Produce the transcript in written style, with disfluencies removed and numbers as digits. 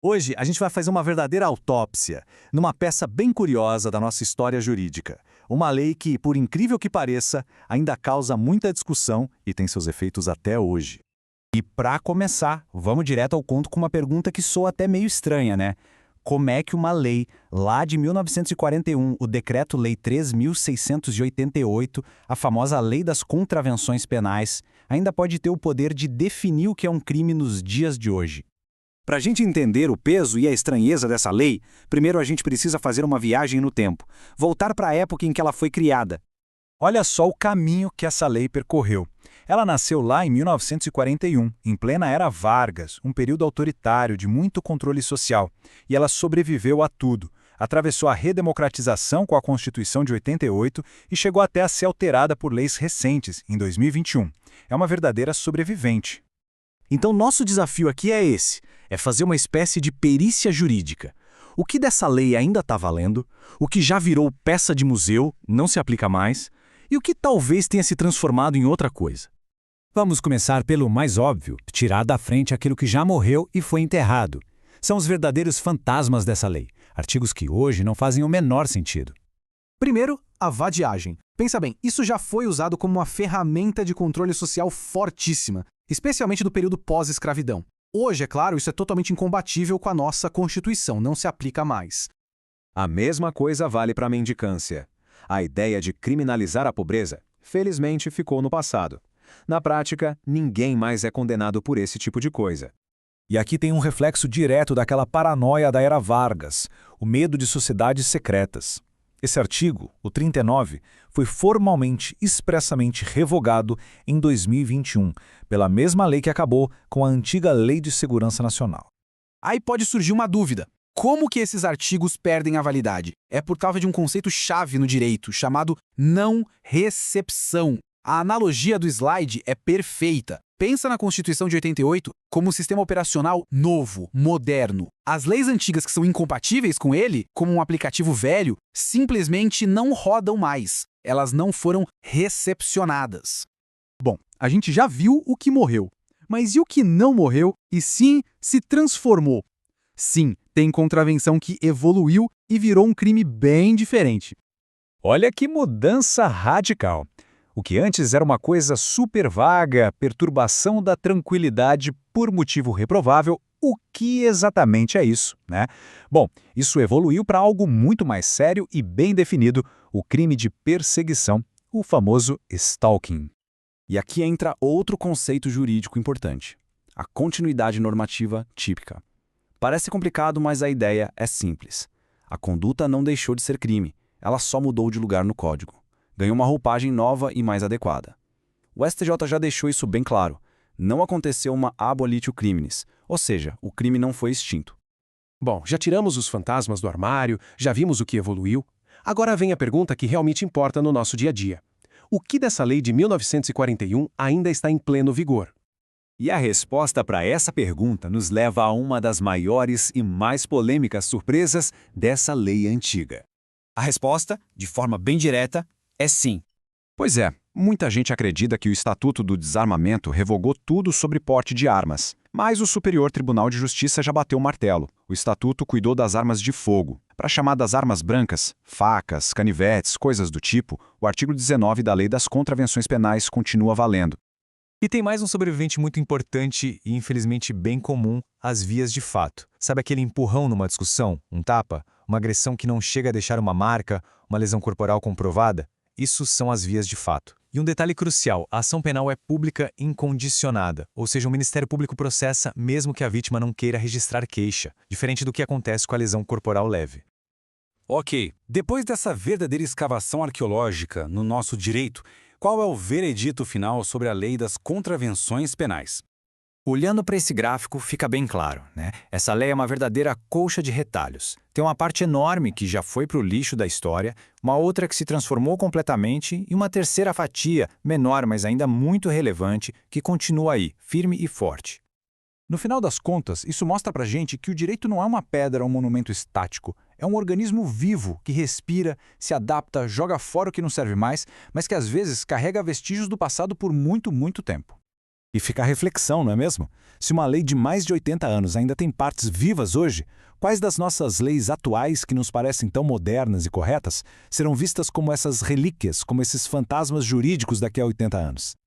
Hoje a gente vai fazer uma verdadeira autópsia numa peça bem curiosa da nossa história jurídica. Uma lei que, por incrível que pareça, ainda causa muita discussão e tem seus efeitos até hoje. E para começar, vamos direto ao ponto com uma pergunta que soa até meio estranha, né? Como é que uma lei lá de 1941, o Decreto-Lei 3.688, a famosa Lei das Contravenções Penais, ainda pode ter o poder de definir o que é um crime nos dias de hoje? Para a gente entender o peso e a estranheza dessa lei, primeiro a gente precisa fazer uma viagem no tempo, voltar para a época em que ela foi criada. Olha só o caminho que essa lei percorreu. Ela nasceu lá em 1941, em plena era Vargas, um período autoritário de muito controle social, e ela sobreviveu a tudo. Atravessou a redemocratização com a Constituição de 88 e chegou até a ser alterada por leis recentes, em 2021. É uma verdadeira sobrevivente. Então nosso desafio aqui é esse, é fazer uma espécie de perícia jurídica. O que dessa lei ainda está valendo, o que já virou peça de museu, não se aplica mais, e o que talvez tenha se transformado em outra coisa. Vamos começar pelo mais óbvio, tirar da frente aquilo que já morreu e foi enterrado. São os verdadeiros fantasmas dessa lei, artigos que hoje não fazem o menor sentido. Primeiro, a vadiagem. Pensa bem, isso já foi usado como uma ferramenta de controle social fortíssima, especialmente do período pós-escravidão. Hoje, é claro, isso é totalmente incompatível com a nossa Constituição, não se aplica mais. A mesma coisa vale para a mendicância. A ideia de criminalizar a pobreza, felizmente, ficou no passado. Na prática, ninguém mais é condenado por esse tipo de coisa. E aqui tem um reflexo direto daquela paranoia da era Vargas, o medo de sociedades secretas. Esse artigo, o 39, foi formalmente, expressamente revogado em 2021, pela mesma lei que acabou com a antiga Lei de Segurança Nacional. Aí pode surgir uma dúvida. Como que esses artigos perdem a validade? É por causa de um conceito-chave no direito, chamado não recepção. A analogia do slide é perfeita. Pensa na Constituição de 88 como um sistema operacional novo, moderno. As leis antigas que são incompatíveis com ele, como um aplicativo velho, simplesmente não rodam mais. Elas não foram recepcionadas. Bom, a gente já viu o que morreu. Mas e o que não morreu e sim se transformou? Sim, tem contravenção que evoluiu e virou um crime bem diferente. Olha que mudança radical! O que antes era uma coisa super vaga, perturbação da tranquilidade por motivo reprovável, o que exatamente é isso, né? Bom, isso evoluiu para algo muito mais sério e bem definido, o crime de perseguição, o famoso stalking. E aqui entra outro conceito jurídico importante, a continuidade normativa típica. Parece complicado, mas a ideia é simples. A conduta não deixou de ser crime, ela só mudou de lugar no código. Ganhou uma roupagem nova e mais adequada. O STJ já deixou isso bem claro. Não aconteceu uma abolitio criminis, ou seja, o crime não foi extinto. Bom, já tiramos os fantasmas do armário, já vimos o que evoluiu. Agora vem a pergunta que realmente importa no nosso dia a dia. O que dessa lei de 1941 ainda está em pleno vigor? E a resposta para essa pergunta nos leva a uma das maiores e mais polêmicas surpresas dessa lei antiga. A resposta, de forma bem direta, é sim. Pois é, muita gente acredita que o Estatuto do Desarmamento revogou tudo sobre porte de armas. Mas o Superior Tribunal de Justiça já bateu o martelo. O Estatuto cuidou das armas de fogo. Para chamar das armas brancas, facas, canivetes, coisas do tipo, o artigo 19 da Lei das Contravenções Penais continua valendo. E tem mais um sobrevivente muito importante e infelizmente bem comum, as vias de fato. Sabe aquele empurrão numa discussão, um tapa, uma agressão que não chega a deixar uma marca, uma lesão corporal comprovada? Isso são as vias de fato. E um detalhe crucial, a ação penal é pública incondicionada, ou seja, o Ministério Público processa mesmo que a vítima não queira registrar queixa, diferente do que acontece com a lesão corporal leve. Ok, depois dessa verdadeira escavação arqueológica no nosso direito, qual é o veredito final sobre a lei das contravenções penais? Olhando para esse gráfico, fica bem claro, né? Essa lei é uma verdadeira colcha de retalhos. Tem uma parte enorme que já foi para o lixo da história, uma outra que se transformou completamente e uma terceira fatia, menor mas ainda muito relevante, que continua aí, firme e forte. No final das contas, isso mostra pra gente que o direito não é uma pedra ou um monumento estático. É um organismo vivo que respira, se adapta, joga fora o que não serve mais, mas que às vezes carrega vestígios do passado por muito, muito tempo. E fica a reflexão, não é mesmo? Se uma lei de mais de 80 anos ainda tem partes vivas hoje, quais das nossas leis atuais que nos parecem tão modernas e corretas serão vistas como essas relíquias, como esses fantasmas jurídicos daqui a 80 anos?